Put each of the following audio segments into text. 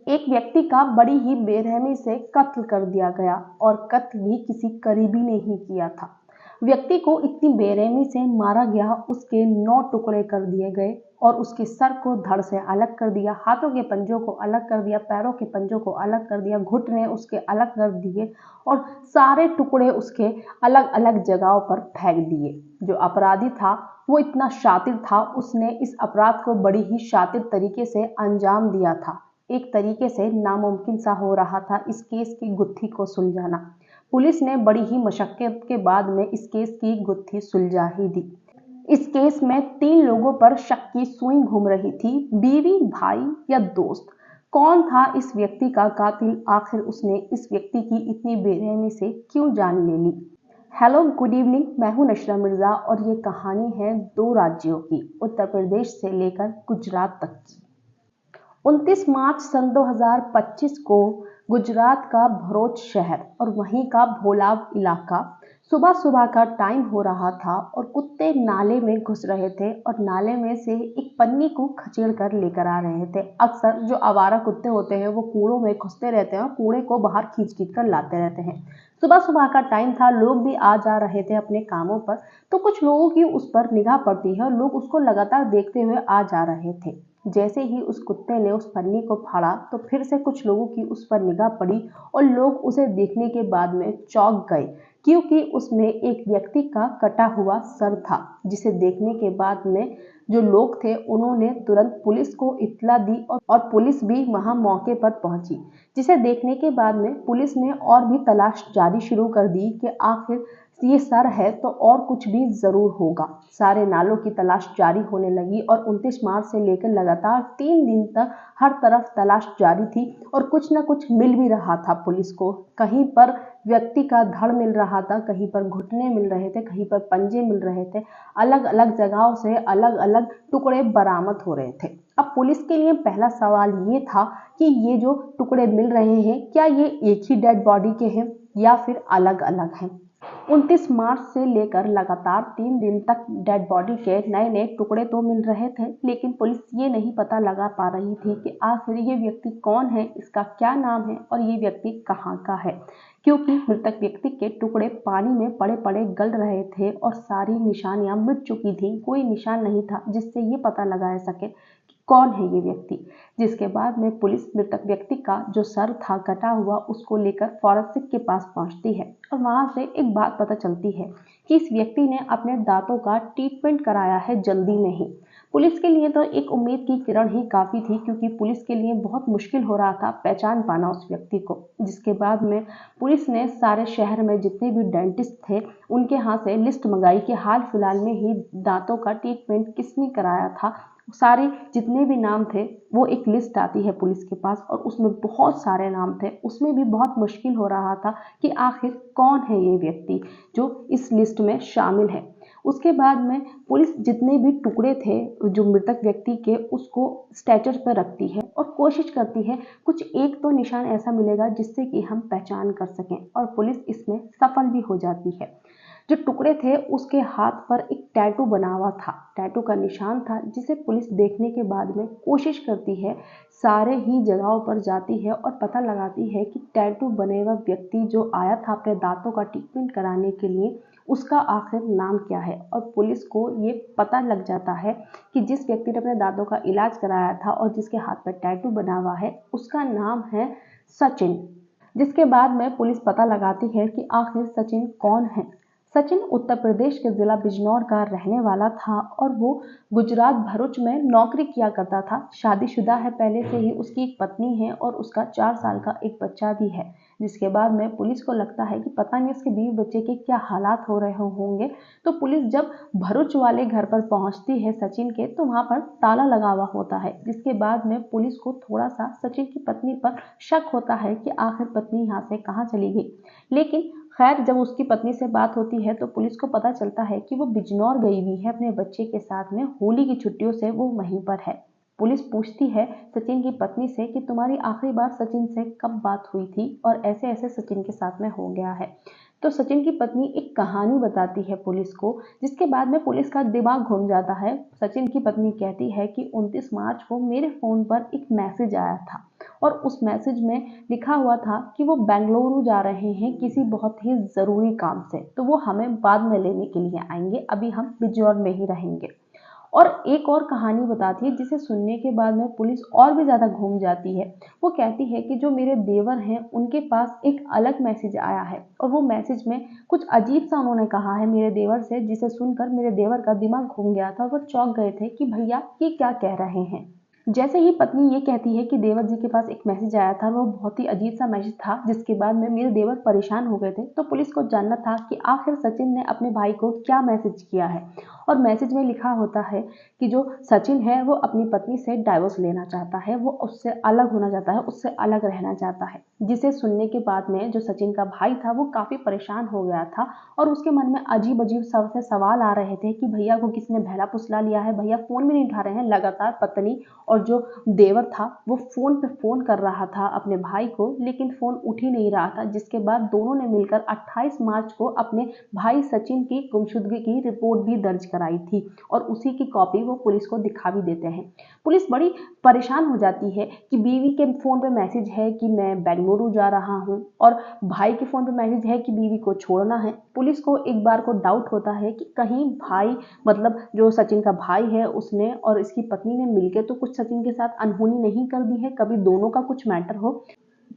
एक व्यक्ति का बड़ी ही बेरहमी से कत्ल कर दिया गया और कत्ल भी किसी करीबी ने ही किया था। व्यक्ति को इतनी बेरहमी से मारा गया, उसके 9 टुकड़े कर दिए गए और उसके सर को धड़ से अलग कर दिया, हाथों के पंजों को अलग कर दिया, पैरों के पंजों को अलग कर दिया, घुटने उसके अलग कर दिए और सारे टुकड़े उसके अलग अलग जगहों पर फेंक दिए। जो अपराधी था वो इतना शातिर था, उसने इस अपराध को बड़ी ही शातिर तरीके से अंजाम दिया था। एक तरीके से नामुमकिन सा हो रहा था इस केस की गुत्थी को सुलझाना। पुलिस ने बड़ी ही मशक्कत के बाद में इस केस की गुत्थी सुलझा ही दी। इस केस में 3 लोगों पर शक की सुई घूम रही थी, बीवी, भाई या दोस्त। कौन था इस व्यक्ति का कातिल? आखिर उसने इस व्यक्ति की इतनी बेरहमी से क्यों जान ले ली? Hello, good evening. मैं हूं नशरा मिर्जा और ये कहानी है 2 राज्यों की, उत्तर प्रदेश से लेकर गुजरात तक की। 29 मार्च सन 2025 को गुजरात का भरूच शहर और वहीं का भोलाव इलाका, सुबह सुबह का टाइम हो रहा था और कुत्ते नाले में घुस रहे थे और नाले में से एक पन्नी को खचेड़ कर लेकर आ रहे थे। अक्सर जो आवारा कुत्ते होते हैं वो कूड़ों में घुसते रहते हैं और कूड़े को बाहर खींच खींच कर लाते रहते हैं। सुबह सुबह का टाइम था, लोग भी आ जा रहे थे अपने कामों पर, तो कुछ लोगों की उस पर निगाह पड़ती है और लोग उसको लगातार देखते हुए आ जा रहे थे। जैसे ही उस कुत्ते ने उस पन्नी को फाड़ा तो फिर से कुछ लोगों की उस पर निगाह पड़ी और लोग उसे देखने के बाद में चौंक गए, क्योंकि उसमें एक व्यक्ति का कटा हुआ सर था, जिसे देखने के बाद में जो लोग थे उन्होंने तुरंत पुलिस को इत्तला दी और पुलिस भी वहां मौके पर पहुंची। जिसे देखने के बाद में पुलिस ने और भी तलाश जारी शुरू कर दी कि आखिर ये सर है तो और कुछ भी जरूर होगा। सारे नालों की तलाश जारी होने लगी और 29 मार्च से लेकर लगातार 3 दिन तक हर तरफ तलाश जारी थी और कुछ ना कुछ मिल भी रहा था पुलिस को। कहीं पर व्यक्ति का धड़ मिल रहा था, कहीं पर घुटने मिल रहे थे, कहीं पर पंजे मिल रहे थे। अलग अलग जगहों से अलग अलग टुकड़े बरामद हो रहे थे। अब पुलिस के लिए पहला सवाल ये था कि ये जो टुकड़े मिल रहे हैं, क्या ये एक ही डेड बॉडी के हैं या फिर अलग अलग हैं? 29 मार्च से लेकर लगातार 3 दिन तक डेड बॉडी के नए नए टुकड़े तो मिल रहे थे, लेकिन पुलिस ये नहीं पता लगा पा रही थी कि आखिर ये व्यक्ति कौन है, इसका क्या नाम है और ये व्यक्ति कहाँ का है, क्योंकि मृतक व्यक्ति के टुकड़े पानी में पड़े पड़े गल रहे थे और सारी निशानियां मिट चुकी थी। कोई निशान नहीं था जिससे ये पता लगाया सके कि कौन है ये व्यक्ति। जिसके बाद में पुलिस मृतक व्यक्ति का जो सर था कटा हुआ, उसको लेकर फॉरेंसिक के पास पहुंचती है और वहां से एक बात पता चलती है कि इस व्यक्ति ने अपने दांतों का ट्रीटमेंट कराया है जल्दी में ही। पुलिस के लिए तो एक उम्मीद की किरण ही काफी थी, क्योंकि पुलिस के लिए बहुत मुश्किल हो रहा था पहचान पाना उस व्यक्ति को। जिसके बाद में पुलिस ने सारे शहर में जितने भी डेंटिस्ट थे उनके यहाँ से लिस्ट मंगाई कि हाल फिलहाल में ही दांतों का ट्रीटमेंट किसने कराया था। सारे जितने भी नाम थे वो एक लिस्ट आती है पुलिस के पास और उसमें बहुत सारे नाम थे। उसमें भी बहुत मुश्किल हो रहा था कि आखिर कौन है ये व्यक्ति जो इस लिस्ट में शामिल है। उसके बाद में पुलिस जितने भी टुकड़े थे जो मृतक व्यक्ति के, उसको स्ट्रेचर पर रखती है और कोशिश करती है कुछ एक तो निशान ऐसा मिलेगा जिससे कि हम पहचान कर सकें, और पुलिस इसमें सफल भी हो जाती है। जो टुकड़े थे उसके हाथ पर एक टैटू बना हुआ था, टैटू का निशान था, जिसे पुलिस देखने के बाद में कोशिश करती है, सारे ही जगहों पर जाती है और पता लगाती है कि टैटू बने हुआ व्यक्ति जो आया था अपने दांतों का ट्रीटमेंट कराने के लिए, उसका आखिर नाम क्या है। और पुलिस को ये पता लग जाता है कि जिस व्यक्ति ने अपने दांतों का इलाज कराया था और जिसके हाथ पर टैटू बना हुआ है, उसका नाम है सचिन। जिसके बाद में पुलिस पता लगाती है कि आखिर सचिन कौन है। सचिन उत्तर प्रदेश के जिला बिजनौर का रहने वाला था और वो गुजरात भरूच में नौकरी किया करता था। शादीशुदा है, पहले से ही उसकी एक पत्नी है और उसका 4 साल का एक बच्चा भी है। जिसके बाद में पुलिस को लगता है कि पता नहीं इसके बीवी बच्चे के क्या हालात हो रहे होंगे। तो पुलिस जब भरूच वाले घर पर पहुंचती है सचिन के, तो वहां पर ताला लगा हुआ होता है। जिसके बाद में पुलिस को थोड़ा सा सचिन की पत्नी पर शक होता है कि आखिर पत्नी यहाँ से कहाँ चली गई। लेकिन खैर जब उसकी पत्नी से बात होती है तो पुलिस को पता चलता है कि वो बिजनौर गई हुई है अपने बच्चे के साथ में, होली की छुट्टियों से वो वहीं पर है। पुलिस पूछती है सचिन की पत्नी से कि तुम्हारी आखिरी बार सचिन से कब बात हुई थी और ऐसे ऐसे सचिन के साथ में हो गया है। तो सचिन की पत्नी एक कहानी बताती है पुलिस को, जिसके बाद में पुलिस का दिमाग घूम जाता है। सचिन की पत्नी कहती है कि 29 मार्च को मेरे फ़ोन पर एक मैसेज आया था और उस मैसेज में लिखा हुआ था कि वो बेंगलुरु जा रहे हैं किसी बहुत ही ज़रूरी काम से, तो वो हमें बाद में लेने के लिए आएंगे, अभी हम बिजनौर में ही रहेंगे। और एक और कहानी बताती है जिसे सुनने के बाद में पुलिस और भी ज़्यादा घूम जाती है। वो कहती है कि जो मेरे देवर हैं उनके पास एक अलग मैसेज आया है और वो मैसेज में कुछ अजीब सा उन्होंने कहा है मेरे देवर से, जिसे सुनकर मेरे देवर का दिमाग घूम गया था और वो चौंक गए थे कि भैया ये क्या कह रहे हैं। जैसे ही पत्नी ये कहती है कि देवर जी के पास एक मैसेज आया था, वो बहुत ही अजीब सा मैसेज था जिसके बाद में मेरे देवर परेशान हो गए थे, तो पुलिस को जानना था कि आखिर सचिन ने अपने भाई को क्या मैसेज किया है। और मैसेज में लिखा होता है कि जो सचिन है वो अपनी पत्नी से डाइवोर्स लेना चाहता है, वो उससे अलग होना चाहता है, उससे अलग रहना चाहता है। जिसे सुनने के बाद में जो सचिन का भाई था वो काफ़ी परेशान हो गया था और उसके मन में अजीब अजीब सबसे सवाल आ रहे थे कि भैया को किसने बहला फुसला लिया है, भैया फ़ोन भी नहीं उठा रहे हैं। लगातार पत्नी और जो देवर था वो फ़ोन पे फ़ोन कर रहा था अपने भाई को, लेकिन फ़ोन उठ ही नहीं रहा था, जिसके बाद दोनों ने मिलकर 28 मार्च को अपने भाई सचिन की गुमशुदगी की रिपोर्ट भी दर्ज कराई थी और उसी की कॉपी वो पुलिस को दिखा भी देते हैं। पुलिस बड़ी परेशान हो जाती है कि बीवी के फ़ोन पे मैसेज है कि मैं बेंगलुरु जा रहा हूँ और भाई के फ़ोन पे मैसेज है कि बीवी को छोड़ना है। पुलिस को एक बार को डाउट होता है कि कहीं भाई, मतलब जो सचिन का भाई है, उसने और इसकी पत्नी ने मिलकर तो कुछ सचिन के साथ अनहोनी नहीं कर दी है, कभी दोनों का कुछ मैटर हो।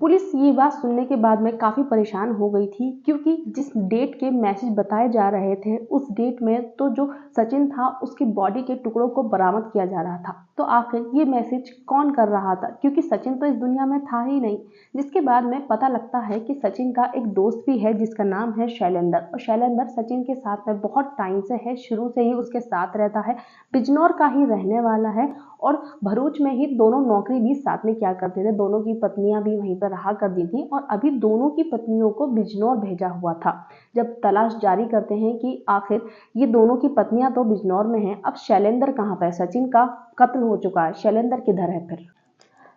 पुलिस ये बात सुनने के बाद में काफ़ी परेशान हो गई थी, क्योंकि जिस डेट के मैसेज बताए जा रहे थे उस डेट में तो जो सचिन था उसकी बॉडी के टुकड़ों को बरामद किया जा रहा था। तो आखिर ये मैसेज कौन कर रहा था, क्योंकि सचिन तो इस दुनिया में था ही नहीं। जिसके बाद में पता लगता है कि सचिन का एक दोस्त भी है जिसका नाम है शैलेंद्र, और शैलेंद्र सचिन के साथ में बहुत टाइम से है, शुरू से ही उसके साथ रहता है, बिजनौर का ही रहने वाला है और भरूच में ही दोनों नौकरी भी साथ में किया करते थे। दोनों की पत्नियां भी वहीं पर रहा करती थी और अभी दोनों की पत्नियों को बिजनौर भेजा हुआ था। जब तलाश जारी करते हैं कि आखिर ये दोनों की पत्नियां तो बिजनौर में हैं, अब शैलेंद्र कहाँ पर, सचिन का कत्ल हो चुका है, शैलेंद्र किधर है फिर।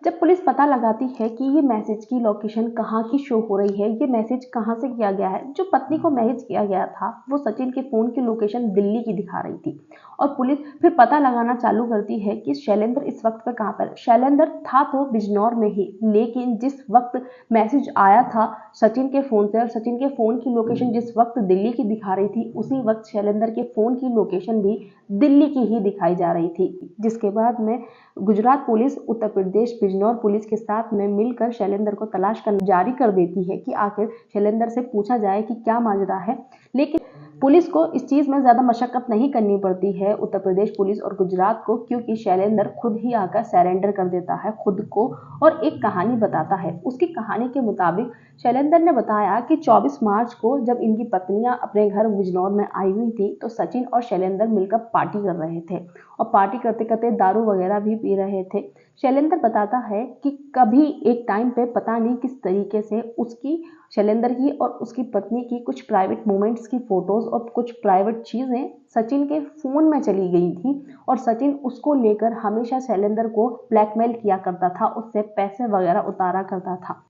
जब पुलिस पता लगाती है कि ये मैसेज की लोकेशन कहाँ की शो हो रही है, ये मैसेज कहाँ से किया गया है, जो पत्नी को मैसेज किया गया था वो सचिन के फ़ोन की लोकेशन दिल्ली की दिखा रही थी। और पुलिस फिर पता लगाना चालू करती है कि शैलेंद्र इस वक्त पे कहाँ पर। शैलेंद्र था तो बिजनौर में ही, लेकिन जिस वक्त मैसेज आया था सचिन के फ़ोन से और सचिन के फ़ोन की लोकेशन जिस वक्त दिल्ली की दिखा रही थी, उसी वक्त शैलेंद्र के फ़ोन की लोकेशन भी दिल्ली की ही दिखाई जा रही थी। जिसके बाद में गुजरात पुलिस उत्तर प्रदेश बिजनौर पुलिस के साथ में मिलकर शैलेंद्र को तलाश करना जारी कर देती है कि आखिर शैलेंद्र से पूछा जाए कि क्या माजरा है। लेकिन पुलिस को इस चीज़ में ज़्यादा मशक्कत नहीं करनी पड़ती है उत्तर प्रदेश पुलिस और गुजरात को, क्योंकि शैलेंद्र खुद ही आकर सरेंडर कर देता है खुद को और एक कहानी बताता है। उसकी कहानी के मुताबिक शैलेंद्र ने बताया कि 24 मार्च को जब इनकी पत्नियां अपने घर बिजनौर में आई हुई थी तो सचिन और शैलेंद्र मिलकर पार्टी कर रहे थे और पार्टी करते करते दारू वगैरह भी पी रहे थे। शैलेंद्र बताता है कि कभी एक टाइम पे पता नहीं किस तरीके से उसकी, शैलेंद्र की और उसकी पत्नी की कुछ प्राइवेट मोमेंट्स की फ़ोटोज़ और कुछ प्राइवेट चीज़ें सचिन के फ़ोन में चली गई थी और सचिन उसको लेकर हमेशा शैलेंद्र को ब्लैकमेल किया करता था, उससे पैसे वगैरह उतारा करता था।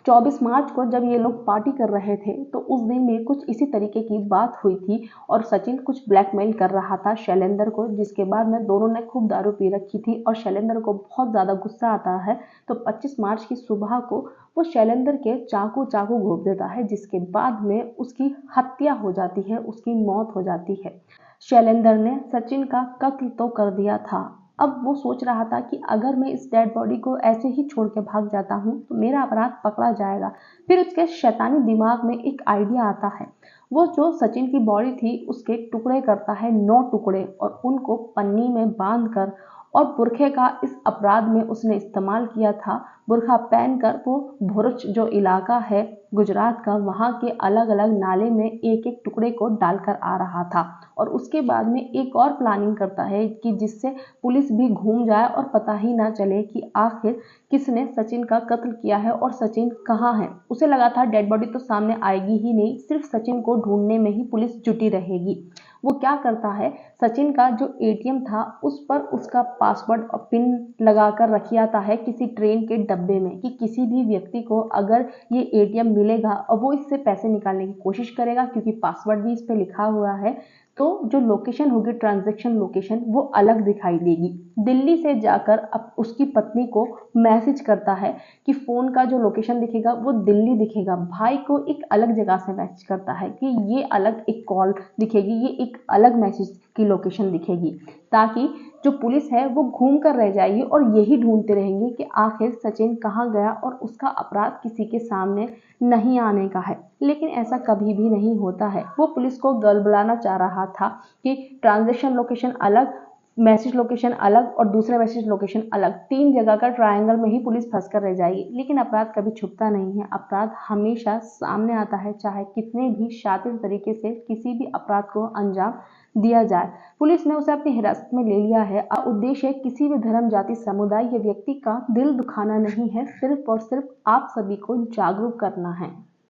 24 मार्च को जब ये लोग पार्टी कर रहे थे तो उस दिन भी कुछ इसी तरीके की बात हुई थी और सचिन कुछ ब्लैकमेल कर रहा था शैलेंद्र को, जिसके बाद में दोनों ने खूब दारू पी रखी थी और शैलेंद्र को बहुत ज़्यादा गुस्सा आता है। तो 25 मार्च की सुबह को वो शैलेंद्र के चाकू घोंप देता है, जिसके बाद में उसकी हत्या हो जाती है, उसकी मौत हो जाती है। शैलेंद्र ने सचिन का कत्ल तो कर दिया था। अब वो सोच रहा था कि अगर मैं इस डेड बॉडी को ऐसे ही छोड़ के भाग जाता हूँ तो मेरा अपराध पकड़ा जाएगा। फिर उसके शैतानी दिमाग में एक आइडिया आता है। वो जो सचिन की बॉडी थी उसके टुकड़े करता है 9 टुकड़े और उनको पन्नी में बांध कर, और बुरखे का इस अपराध में उसने इस्तेमाल किया था। बुरखा पहनकर वो भरूच जो इलाका है गुजरात का, वहाँ के अलग अलग नाले में एक एक टुकड़े को डालकर आ रहा था और उसके बाद में एक और प्लानिंग करता है कि जिससे पुलिस भी घूम जाए और पता ही ना चले कि आखिर किसने सचिन का कत्ल किया है और सचिन कहाँ है। उसे लगा था डेड बॉडी तो सामने आएगी ही नहीं, सिर्फ सचिन को ढूंढने में ही पुलिस जुटी रहेगी। वो क्या करता है, सचिन का जो एटीएम था उस पर उसका पासवर्ड और पिन लगाकर रख आता है किसी ट्रेन के डब्बे में, कि किसी भी व्यक्ति को अगर ये एटीएम मिलेगा और वो इससे पैसे निकालने की कोशिश करेगा, क्योंकि पासवर्ड भी इस पे लिखा हुआ है, तो जो लोकेशन होगी, ट्रांजैक्शन लोकेशन, वो अलग दिखाई देगी। दिल्ली से जाकर अब उसकी पत्नी को मैसेज करता है कि फोन का जो लोकेशन दिखेगा वो दिल्ली दिखेगा। भाई को एक अलग जगह से मैसेज करता है कि ये अलग एक कॉल दिखेगी, ये एक अलग मैसेज की लोकेशन दिखेगी, ताकि जो पुलिस है वो घूम कर रह जाएगी और यही ढूंढते रहेंगे कि आखिर सचिन कहाँ गया और उसका अपराध किसी के सामने नहीं आने का है। लेकिन ऐसा कभी भी नहीं होता है। वो पुलिस को गलबलाना चाह रहा था कि ट्रांजैक्शन लोकेशन अलग, मैसेज लोकेशन अलग और दूसरा मैसेज लोकेशन अलग, 3 जगह का ट्रायंगल में ही पुलिस फंस कर रह जाएगी। लेकिन अपराध कभी छुपता नहीं है, अपराध हमेशा सामने आता है, चाहे कितने भी शातिर तरीके से किसी भी अपराध को अंजाम दिया जाए। पुलिस ने उसे अपनी हिरासत में ले लिया है और उद्देश्य किसी भी धर्म, जाति, समुदाय या व्यक्ति का दिल दुखाना नहीं है, सिर्फ और सिर्फ आप सभी को जागरूक करना है।